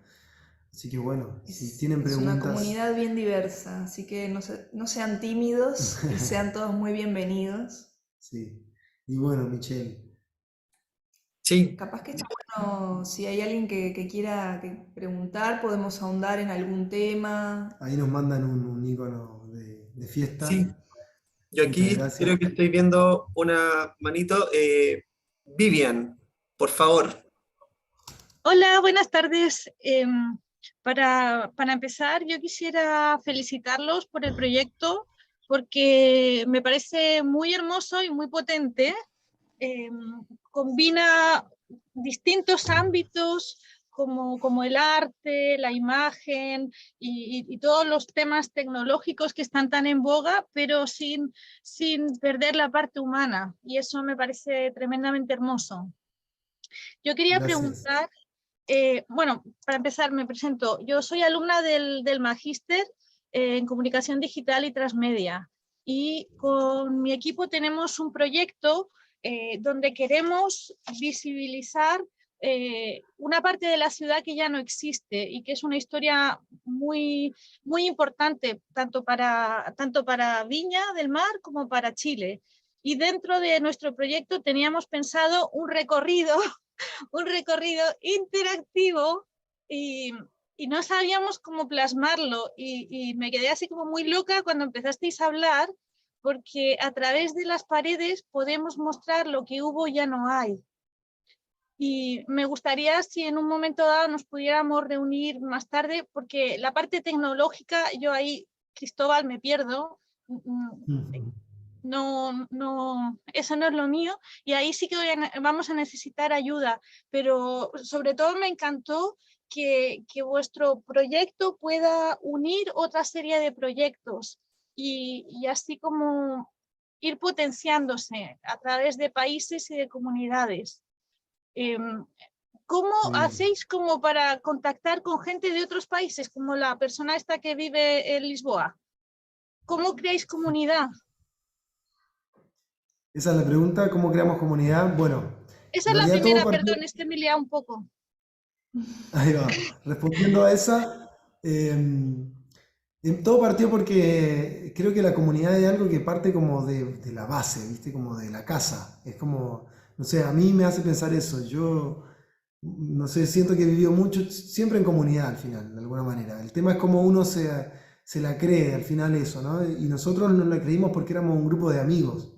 Así que bueno, si tienen Es una preguntas, comunidad bien diversa, así que no sean tímidos y sean todos muy bienvenidos. sí. Y bueno, Michelle, Sí, Capaz que está bueno, si hay alguien que quiera preguntar, podemos ahondar en algún tema. ahí nos mandan un icono de fiesta. sí. Yo Muchas aquí gracias. creo que estoy viendo una manito. Vivian, por favor. Hola, buenas tardes. Para empezar, yo quisiera felicitarlos por el proyecto porque me parece muy hermoso y muy potente. Combina distintos ámbitos como el arte, la imagen y todos los temas tecnológicos que están tan en boga, pero sin perder la parte humana. Y eso me parece tremendamente hermoso. Yo quería Gracias. preguntar, bueno, para empezar me presento. Yo soy alumna del Magíster en Comunicación Digital y Transmedia y con mi equipo tenemos un proyecto donde queremos visibilizar una parte de la ciudad que ya no existe y que es una historia muy importante tanto para Viña del Mar como para Chile. Y dentro de nuestro proyecto teníamos pensado un recorrido interactivo y no sabíamos cómo plasmarlo y me quedé así como muy loca cuando empezasteis a hablar porque a través de las paredes podemos mostrar lo que hubo y ya no hay. Y me gustaría si en un momento dado nos pudiéramos reunir más tarde porque la parte tecnológica, yo ahí, Cristóbal, me pierdo. Eso no es lo mío y ahí sí que vamos a necesitar ayuda, pero sobre todo me encantó que vuestro proyecto pueda unir otra serie de proyectos y así como ir potenciándose a través de países y de comunidades. ¿Cómo Muy bien. hacéis como para contactar con gente de otros países, como la persona esta que vive en Lisboa? ¿Cómo creáis comunidad? Esa es la pregunta, ¿cómo creamos comunidad? Bueno, Esa en es la realidad todo primera, partió, perdón, es que me he liado un poco. ahí va, respondiendo a esa, todo partió porque creo que la comunidad es algo que parte como de la base, ¿viste? Como de la casa. Es como, no sé, a mí me hace pensar eso. Yo, no sé, siento que he vivido mucho, siempre en comunidad al final, de alguna manera. El tema es cómo uno se la cree al final eso, ¿no? Y nosotros nos la creímos porque éramos un grupo de amigos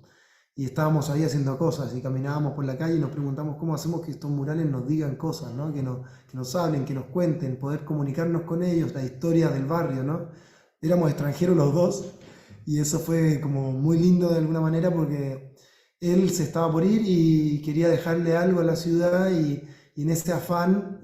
y estábamos ahí haciendo cosas y caminábamos por la calle y nos preguntamos cómo hacemos que estos murales nos digan cosas, ¿no? Que nos hablen, que nos cuenten, poder comunicarnos con ellos, la historia del barrio, ¿no? Éramos extranjeros los dos y eso fue como muy lindo de alguna manera porque él se estaba por ir y quería dejarle algo a la ciudad y en ese afán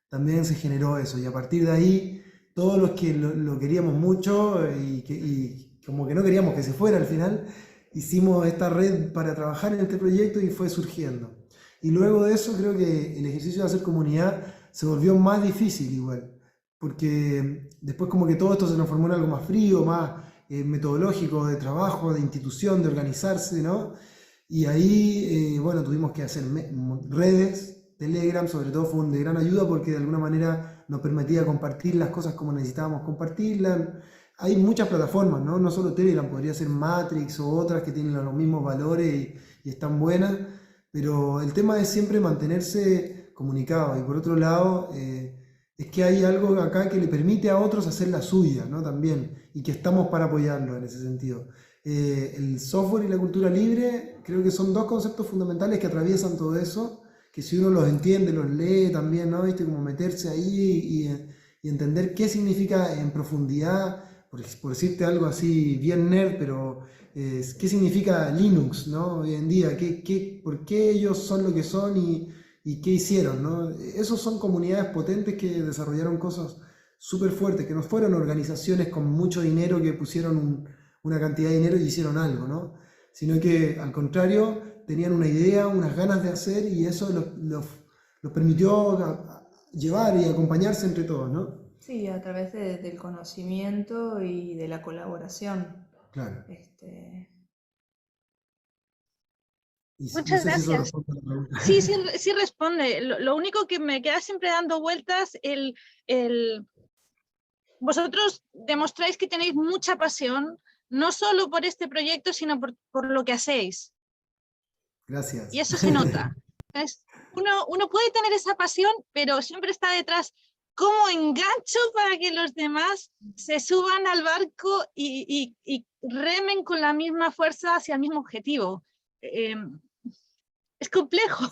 también se generó eso y a partir de ahí todos los que lo queríamos mucho y como que no queríamos que se fuera al final, hicimos esta red para trabajar en este proyecto y fue surgiendo. Y luego de eso creo que el ejercicio de hacer comunidad se volvió más difícil igual, porque después como que todo esto se transformó en algo más frío, más metodológico, de trabajo, de institución, de organizarse, ¿no? Y ahí, bueno, tuvimos que hacer redes, Telegram sobre todo fue de gran ayuda porque de alguna manera nos permitía compartir las cosas como necesitábamos compartirlas. Hay muchas plataformas, ¿no? No solo Telegram, podría ser Matrix o otras que tienen los mismos valores y están buenas, pero el tema es siempre mantenerse comunicado y por otro lado es que hay algo acá que le permite a otros hacer la suya, ¿no? También, y que estamos para apoyarlo en ese sentido. El software y la cultura libre creo que son dos conceptos fundamentales que atraviesan todo eso, que si uno los entiende, los lee también, ¿no? ¿Viste? Como meterse ahí y entender qué significa en profundidad, por decirte algo así bien nerd, pero qué significa Linux, ¿no? Hoy en día, por qué ellos son lo que son y y qué hicieron, ¿no? Esos son comunidades potentes que desarrollaron cosas súper fuertes, que no fueron organizaciones con mucho dinero que pusieron una cantidad de dinero y hicieron algo, ¿no? Sino que al contrario, tenían una idea, unas ganas de hacer y eso los permitió llevar y acompañarse entre todos, ¿no? Sí, a través del conocimiento y de la colaboración. Claro. Y no Muchas sé si eso gracias. responde a la pregunta. Sí, sí responde. Lo único que me queda siempre dando vueltas, vosotros demostráis que tenéis mucha pasión, no solo por este proyecto, sino por lo que hacéis. Gracias. Y eso se nota. Uno puede tener esa pasión, pero siempre está detrás, ¿cómo engancho para que los demás se suban al barco y remen con la misma fuerza hacia el mismo objetivo? Es complejo.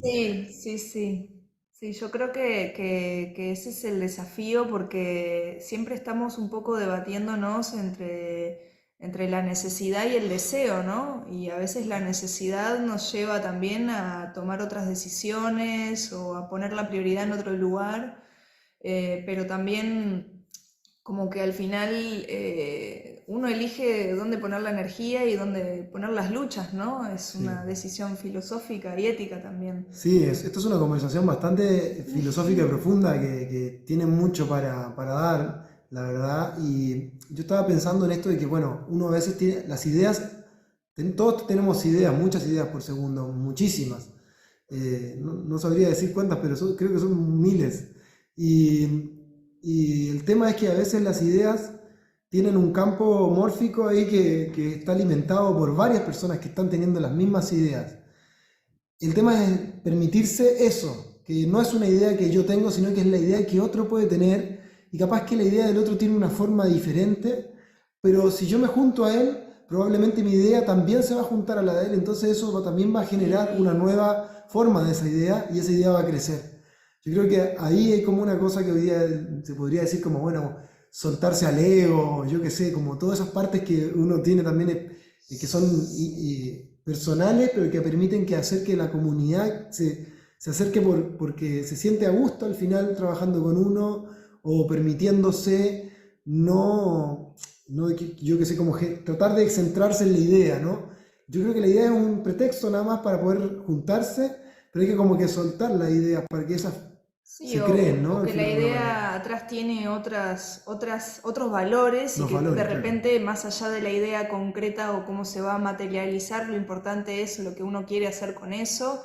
Sí, yo creo que ese es el desafío porque siempre estamos un poco debatiéndonos entre la necesidad y el deseo, ¿no? Y a veces la necesidad nos lleva también a tomar otras decisiones o a poner la prioridad en otro lugar, pero también como que al final uno elige dónde poner la energía y dónde poner las luchas, ¿no? Es una decisión filosófica y ética también. Sí, esto es una conversación bastante filosófica y profunda que tiene mucho para dar, la verdad. Y yo estaba pensando en esto de que, bueno, uno a veces tiene las ideas, todos tenemos ideas, muchas ideas por segundo, muchísimas. No sabría decir cuántas, pero creo que son miles. Y el tema es que a veces las ideas tienen un campo mórfico ahí que está alimentado por varias personas que están teniendo las mismas ideas. El tema es permitirse eso, que no es una idea que yo tengo, sino que es la idea que otro puede tener, y capaz que la idea del otro tiene una forma diferente, pero si yo me junto a él, probablemente mi idea también se va a juntar a la de él, entonces eso también va a generar una nueva forma de esa idea, y esa idea va a crecer. Yo creo que ahí hay como una cosa que hoy día se podría decir como, bueno, soltarse al ego, yo qué sé, como todas esas partes que uno tiene también que son personales, pero que permiten que hacer que la comunidad se acerque porque se siente a gusto al final trabajando con uno o permitiéndose yo qué sé, como tratar de centrarse en la idea, ¿no? Yo creo que la idea es un pretexto nada más para poder juntarse, pero hay que como que soltar las ideas para que esas se creen, ¿no? O que la idea atrás tiene otros valores y que de repente, más allá de la idea concreta o cómo se va a materializar, lo importante es lo que uno quiere hacer con eso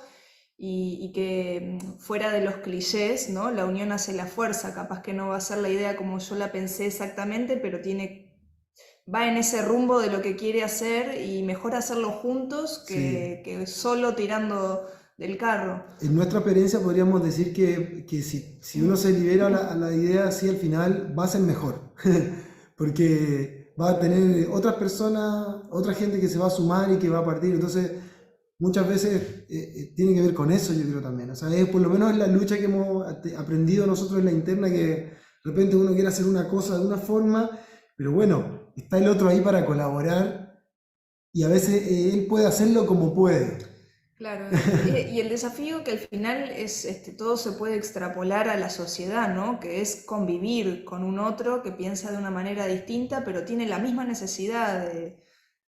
y que fuera de los clichés, ¿no? La unión hace la fuerza, capaz que no va a ser la idea como yo la pensé exactamente, pero va en ese rumbo de lo que quiere hacer y mejor hacerlo juntos que solo tirando del carro. En nuestra experiencia podríamos decir que si uno se libera a la idea así al final va a ser mejor, porque va a tener otras personas, otra gente que se va a sumar y que va a partir, entonces muchas veces tiene que ver con eso, yo creo también, o sea, por lo menos es la lucha que hemos aprendido nosotros en la interna, que de repente uno quiere hacer una cosa de una forma, pero bueno, está el otro ahí para colaborar y a veces él puede hacerlo como puede. Claro, y el desafío que al final es, todo se puede extrapolar a la sociedad, ¿no? Que es convivir con un otro que piensa de una manera distinta, pero tiene la misma necesidad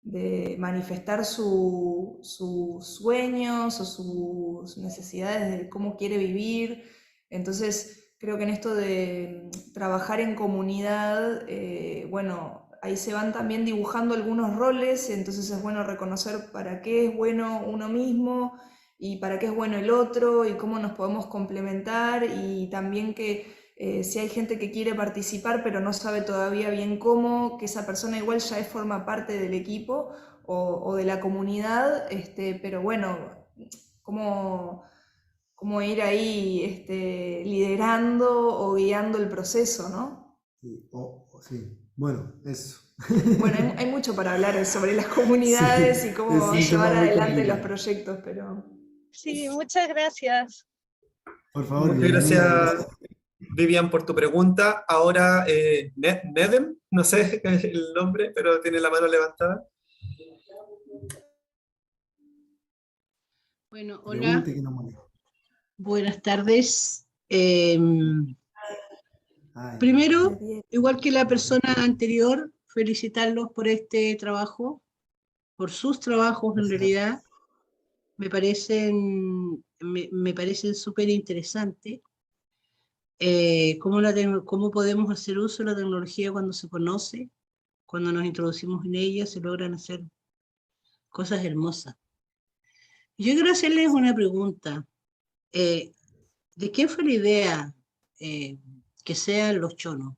de manifestar sus sueños o sus necesidades de cómo quiere vivir. Entonces, creo que en esto de trabajar en comunidad, bueno, ahí se van también dibujando algunos roles, entonces es bueno reconocer para qué es bueno uno mismo y para qué es bueno el otro y cómo nos podemos complementar y también que si hay gente que quiere participar pero no sabe todavía bien cómo, que esa persona igual ya forma parte del equipo o de la comunidad, pero bueno, cómo ir ahí liderando o guiando el proceso, ¿no? Sí. Bueno, eso. Bueno, hay mucho para hablar sobre las comunidades y cómo llevar adelante los proyectos, pero... Sí, muchas gracias. Por favor. Muchas gracias, Vivian, por tu pregunta. Ahora, Nedem, no sé el nombre, pero tiene la mano levantada. Bueno, hola, Pregunte que no moleste. buenas tardes. Ay, Primero, igual que la persona anterior, felicitarlos por este trabajo, por sus trabajos en gracias. realidad. Me parecen súper interesantes. Cómo podemos hacer uso de la tecnología cuando se conoce, cuando nos introducimos en ella, se logran hacer cosas hermosas. Yo quiero hacerles una pregunta. ¿De quién fue la idea que sean los chonos?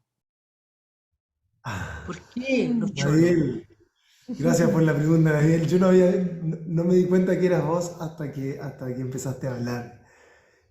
¿Por qué los chonos? Gabriel, gracias por la pregunta, Gabriel. Yo no me di cuenta que eras vos hasta que empezaste a hablar.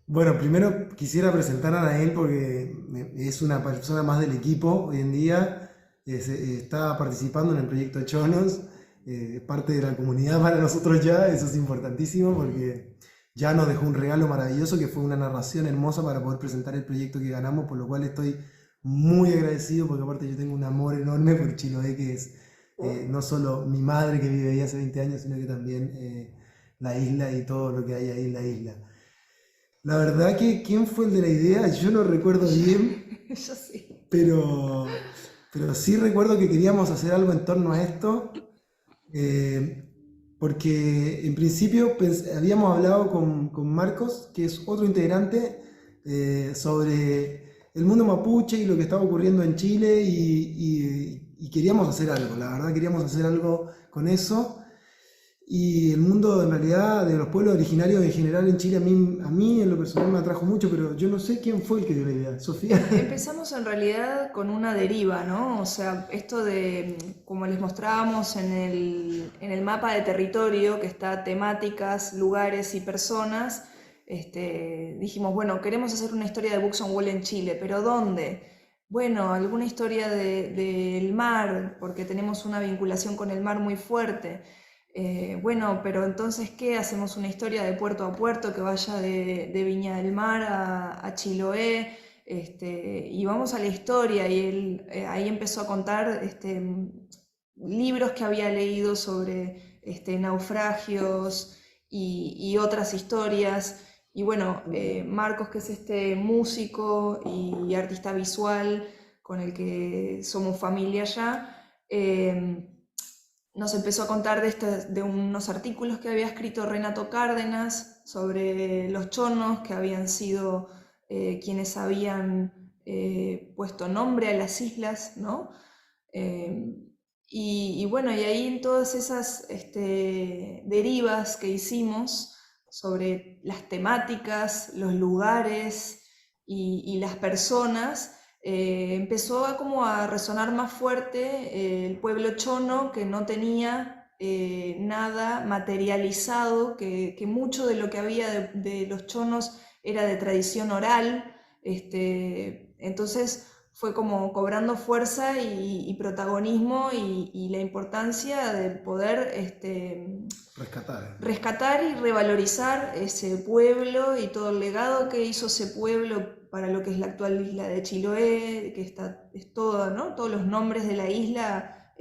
Bueno, primero quisiera presentar a Anael porque es una persona más del equipo hoy en día. Está participando en el proyecto Chonos, es parte de la comunidad para nosotros ya. Eso es importantísimo porque ya nos dejó un regalo maravilloso que fue una narración hermosa para poder presentar el proyecto que ganamos, por lo cual estoy muy agradecido porque aparte yo tengo un amor enorme por Chiloé, que es no solo mi madre que vive ahí hace 20 años, sino que también la isla y todo lo que hay ahí en la isla. La verdad que quién fue el de la idea, yo no recuerdo bien, Yo sí. pero sí recuerdo que queríamos hacer algo en torno a esto, porque en principio habíamos hablado con Marcos, que es otro integrante, sobre el mundo mapuche y lo que estaba ocurriendo en Chile y queríamos hacer algo, la verdad queríamos hacer algo con eso. Y el mundo en realidad de los pueblos originarios en general en Chile a mí en lo personal me atrajo mucho, pero yo no sé quién fue el que dio la idea. Sofía. Empezamos en realidad con una deriva, ¿no? O sea, esto de, como les mostrábamos en el mapa de territorio, que está temáticas, lugares y personas, dijimos, bueno, queremos hacer una historia de Books on Wall en Chile, pero ¿dónde? Bueno, alguna historia del mar, porque tenemos una vinculación con el mar muy fuerte. Bueno, pero entonces, ¿qué? Hacemos una historia de puerto a puerto que vaya de Viña del Mar a Chiloé, y vamos a la historia, y él ahí empezó a contar libros que había leído sobre naufragios y otras historias. Y bueno, Marcos, que es este músico y artista visual con el que somos familia ya, nos empezó a contar de unos artículos que había escrito Renato Cárdenas sobre los chonos, que habían sido quienes habían puesto nombre a las islas, ¿no? Y bueno, y ahí en todas esas derivas que hicimos sobre las temáticas, los lugares y las personas, empezó como a resonar más fuerte el pueblo chono, que no tenía nada materializado, que mucho de lo que había de los chonos era de tradición oral. Entonces fue como cobrando fuerza y protagonismo y la importancia de poder rescatar y revalorizar ese pueblo y todo el legado que hizo ese pueblo para lo que es la actual isla de Chiloé, que es todo, ¿no? Todos los nombres de la isla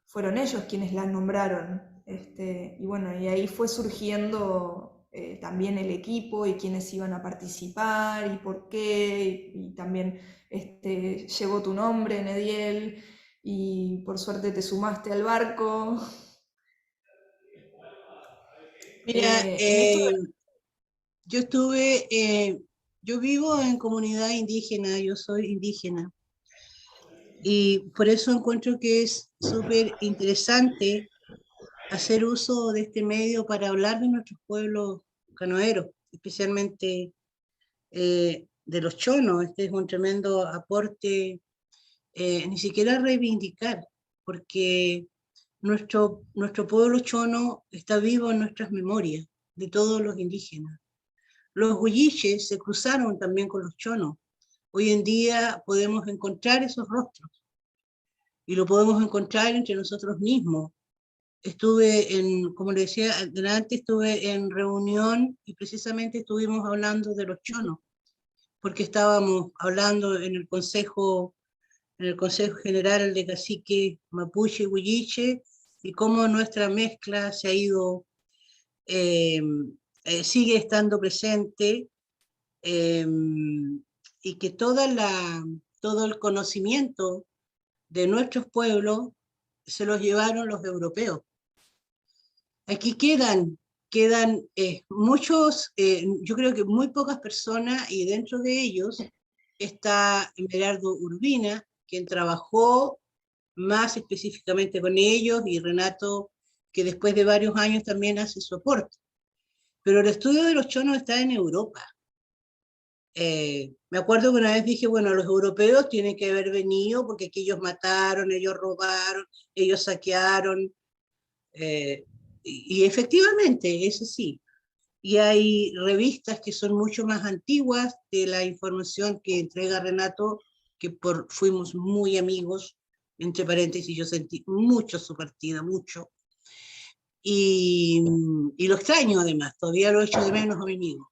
fueron ellos quienes la nombraron. Y bueno, y ahí fue surgiendo también el equipo y quiénes iban a participar y por qué, y también llegó tu nombre, Nediel, y por suerte te sumaste al barco. Mira, En esto yo vivo en comunidad indígena, yo soy indígena, y por eso encuentro que es súper interesante hacer uso de este medio para hablar de nuestros pueblos canoeros, especialmente de los chonos. Este es un tremendo aporte, ni siquiera reivindicar, porque nuestro pueblo chono está vivo en nuestras memorias de todos los indígenas. Los huilliches se cruzaron también con los chonos. Hoy en día podemos encontrar esos rostros y lo podemos encontrar entre nosotros mismos. Como le decía adelante, estuve en reunión y precisamente estuvimos hablando de los chonos, porque estábamos hablando en el Consejo General de Cacique Mapuche y Huilliche, y cómo nuestra mezcla se ha ido sigue estando presente, y que todo el conocimiento de nuestros pueblos se los llevaron los europeos. Aquí quedan muchos, yo creo que muy pocas personas, y dentro de ellos está Merardo Urbina, quien trabajó más específicamente con ellos, y Renato, que después de varios años también hace su aporte. Pero el estudio de los chonos está en Europa. Me acuerdo que una vez dije, bueno, los europeos tienen que haber venido porque aquí ellos mataron, ellos robaron, ellos saquearon, y efectivamente, eso sí. Y hay revistas que son mucho más antiguas de la información que entrega Renato, que fuimos muy amigos, entre paréntesis, yo sentí mucho su partida, mucho. Y lo extraño además, todavía lo echo de menos a mi amigo.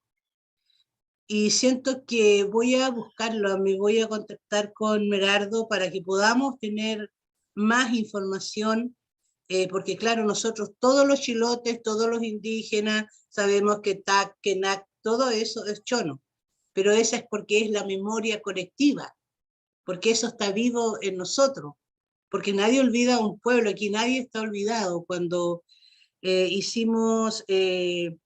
Y siento que voy a buscarlo, me voy a contactar con Merardo para que podamos tener más información, porque claro, nosotros todos los chilotes, todos los indígenas, sabemos que TAC, que NAC, todo eso es chono, pero esa es porque es la memoria colectiva, porque eso está vivo en nosotros, porque nadie olvida a un pueblo, aquí nadie está olvidado. Cuando hicimos el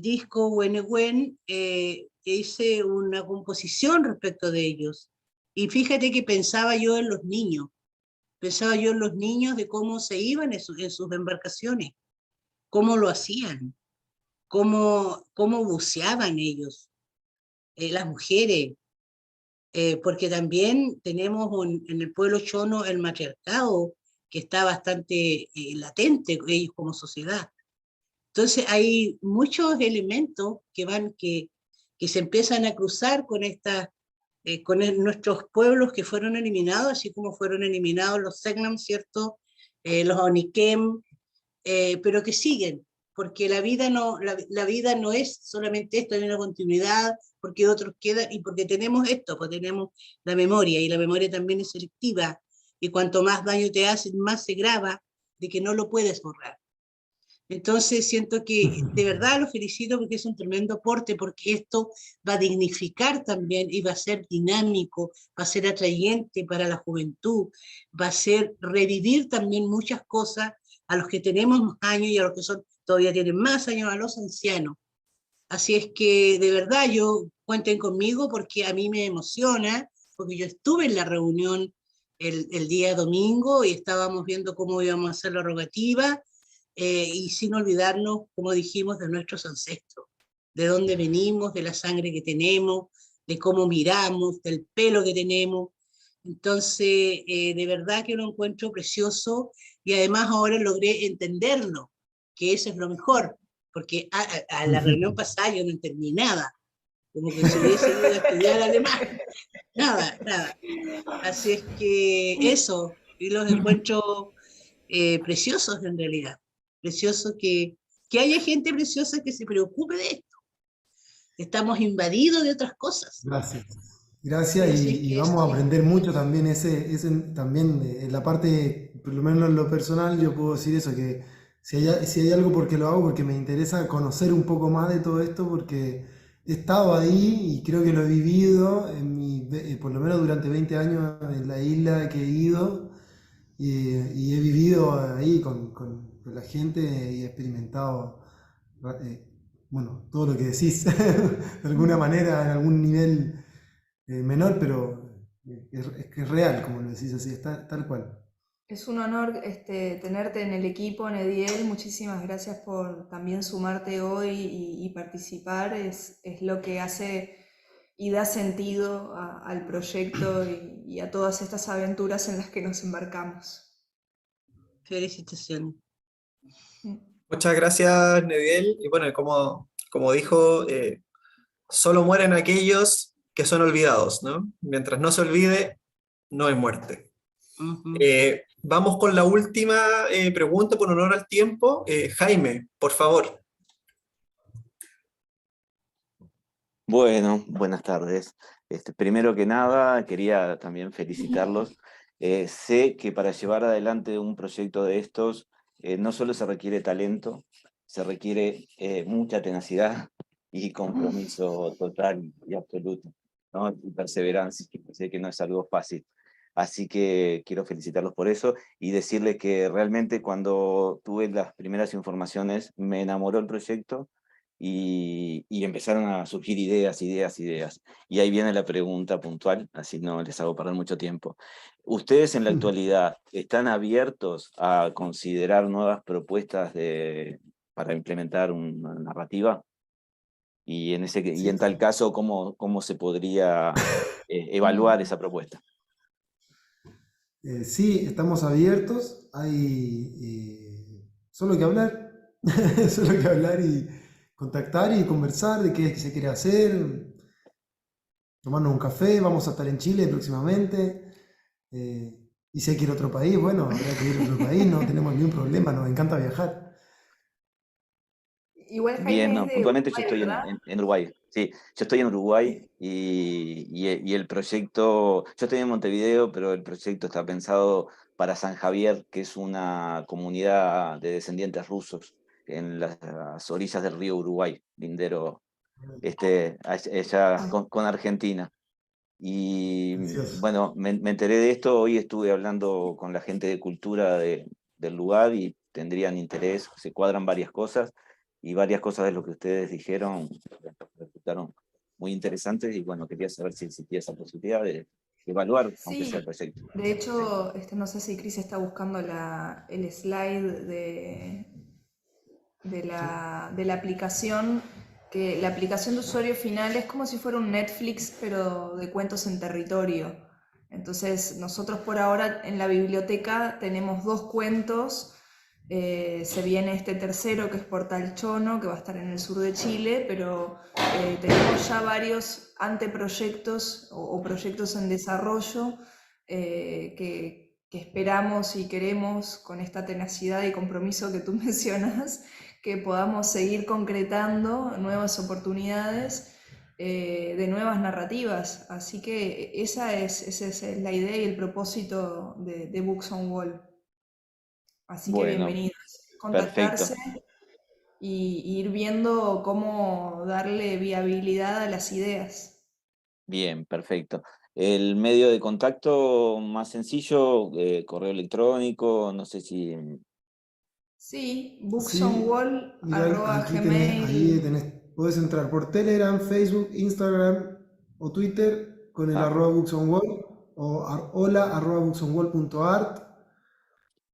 disco Huenehuen, hice una composición respecto de ellos, y fíjate que pensaba yo en los niños, de cómo se iban en sus embarcaciones, cómo lo hacían, cómo buceaban ellos, las mujeres, porque también tenemos en el pueblo chono el matriarcado que está bastante latente ellos como sociedad. Entonces hay muchos elementos que se empiezan a cruzar con nuestros pueblos que fueron eliminados, así como fueron eliminados los Selknam, ¿cierto? Los Onikem, pero que siguen, porque la vida no es solamente esto, hay una continuidad, porque otros quedan, y porque tenemos esto, porque tenemos la memoria, y la memoria también es selectiva, y cuanto más daño te hacen, más se graba de que no lo puedes borrar. Entonces siento que de verdad lo felicito porque es un tremendo aporte, porque esto va a dignificar también y va a ser dinámico, va a ser atrayente para la juventud, va a ser revivir también muchas cosas a los que tenemos más años y a los que todavía tienen más años, a los ancianos. Así es que de verdad cuenten conmigo porque a mí me emociona, porque yo estuve en la reunión el día domingo y estábamos viendo cómo íbamos a hacer la rogativa. Y sin olvidarnos, como dijimos, de nuestros ancestros, de dónde venimos, de la sangre que tenemos, de cómo miramos, del pelo que tenemos. Entonces, de verdad que lo encuentro precioso, y además ahora logré entenderlo, que eso es lo mejor, porque a la reunión pasada yo no entendí nada, como que si hubiese ido a estudiar alemán, nada. Así es que eso, y los encuentro preciosos en realidad. Precioso que haya gente preciosa que se preocupe de esto. Estamos invadidos de otras cosas. Gracias, y vamos a aprender mucho también, también en la parte, por lo menos en lo personal, yo puedo decir eso, que si hay algo porque lo hago, porque me interesa conocer un poco más de todo esto, porque he estado ahí y creo que lo he vivido, por lo menos durante 20 años en la isla que he ido, y he vivido ahí con la gente y he experimentado, bueno, todo lo que decís, de alguna manera, en algún nivel menor, pero es real, como lo decís así, está tal cual. Es un honor tenerte en el equipo, Nediel. Muchísimas gracias por también sumarte hoy y participar. Es lo que hace y da sentido al proyecto y a todas estas aventuras en las que nos embarcamos. Felicitaciones. Muchas gracias, Nediel. Y bueno, como dijo, solo mueren aquellos que son olvidados, ¿no? Mientras no se olvide, no hay muerte. Vamos con la última pregunta por honor al tiempo. Jaime, por favor. Bueno, buenas tardes. Primero que nada, quería también felicitarlos. Sé que para llevar adelante un proyecto de estos, no solo se requiere talento, se requiere mucha tenacidad y compromiso total y absoluto, ¿no? Y perseverancia, que sé que no es algo fácil. Así que quiero felicitarlos por eso y decirles que realmente cuando tuve las primeras informaciones me enamoró el proyecto y empezaron a surgir ideas. Y ahí viene la pregunta puntual, así no les hago perder mucho tiempo. ¿Ustedes en la actualidad están abiertos a considerar nuevas propuestas para implementar una narrativa? Y en tal caso, ¿cómo se podría evaluar esa propuesta? Sí, estamos abiertos, hay solo que hablar, solo que hablar y contactar y conversar de qué se quiere hacer, tomarnos un café, vamos a estar en Chile próximamente, y si hay que ir a otro país, bueno, habrá que ir a otro país, no tenemos ningún problema, nos encanta viajar. Igual Jaime Bien, es no, de puntualmente yo Uruguay, estoy ¿verdad? en Uruguay. Sí, yo estoy en Uruguay y el proyecto, yo estoy en Montevideo, pero el proyecto está pensado para San Javier, que es una comunidad de descendientes rusos en las orillas del río Uruguay, lindero allá con Argentina. Y Precioso. bueno, me enteré de esto, hoy estuve hablando con la gente de cultura del lugar y tendrían interés, se cuadran varias cosas y varias cosas de lo que ustedes dijeron resultaron muy interesantes y bueno, quería saber si existía esa posibilidad de evaluar, aunque sea el Sí, proyecto. de hecho, no sé si Cris está buscando el slide de la aplicación, que la aplicación de usuario final es como si fuera un Netflix, pero de cuentos en territorio. Entonces, nosotros por ahora en la biblioteca tenemos 2 cuentos. Se viene este tercero, que es Portal Chono, que va a estar en el sur de Chile, pero tenemos ya varios anteproyectos o proyectos en desarrollo que esperamos y queremos, con esta tenacidad y compromiso que tú mencionas, que podamos seguir concretando nuevas oportunidades de nuevas narrativas. Así que esa es la idea y el propósito de Books on Wall. Así que Bueno, bienvenidos. perfecto. Contactarse y ir viendo cómo darle viabilidad a las ideas. Bien, perfecto. El medio de contacto más sencillo, correo electrónico, no sé si... Sí, Sí, igual ahí tenés, podés entrar por Telegram, Facebook, Instagram o Twitter con el @booksonwall o hola@booksonwall.art,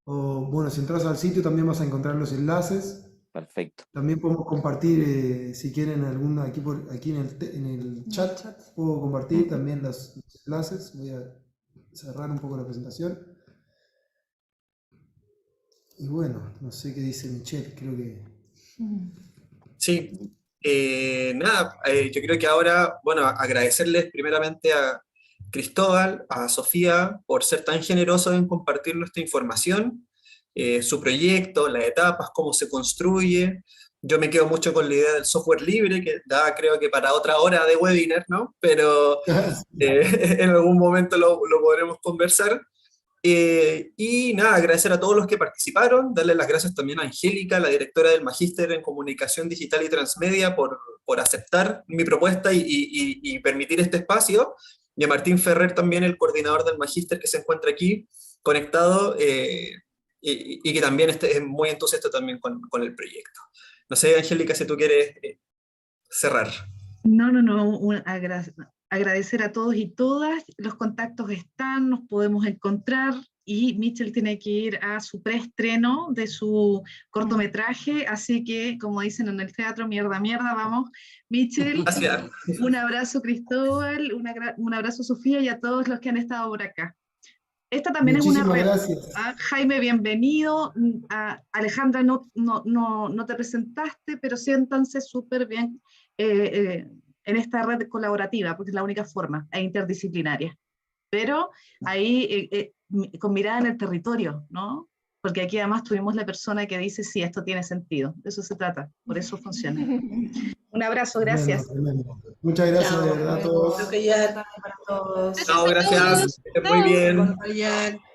o bueno, si entras al sitio también vas a encontrar los enlaces. Perfecto. También podemos compartir, si quieren alguna aquí en el chat, puedo compartir también los enlaces. Voy a cerrar un poco la presentación. Y bueno, no sé qué dice Michelle, creo que... Sí, nada, yo creo que ahora, bueno, agradecerles primeramente a Cristóbal, a Sofía, por ser tan generosos en compartir nuestra información, su proyecto, las etapas, cómo se construye. Yo me quedo mucho con la idea del software libre, que da creo que para otra hora de webinar, ¿no? Pero en algún momento lo podremos conversar. Y nada, agradecer a todos los que participaron, darle las gracias también a Angélica, la directora del Magíster en Comunicación Digital y Transmedia, por aceptar mi propuesta y permitir este espacio, y a Martín Ferrer también, el coordinador del Magíster que se encuentra aquí conectado, y que también es muy entusiasta también con el proyecto. No sé, Angélica, si tú quieres cerrar. No, agradecer a todos y todas, los contactos están, nos podemos encontrar y Michelle tiene que ir a su preestreno de su cortometraje, así que como dicen en el teatro, mierda, mierda, vamos. Michelle, Gracias. un abrazo Cristóbal, un abrazo Sofía y a todos los que han estado por acá. Esta también es una red. Jaime, bienvenido. Alejandra, no te presentaste, pero siéntanse súper bien en esta red colaborativa, porque es la única forma, e interdisciplinaria. Pero ahí con mirada en el territorio, ¿no? Porque aquí además tuvimos la persona que dice, sí, esto tiene sentido. De eso se trata, por eso funciona. Un abrazo, gracias. Tremendo. Muchas gracias de verdad a todos. Buena tarde para todos. Chao, gracias. Que estén muy bien. Chao.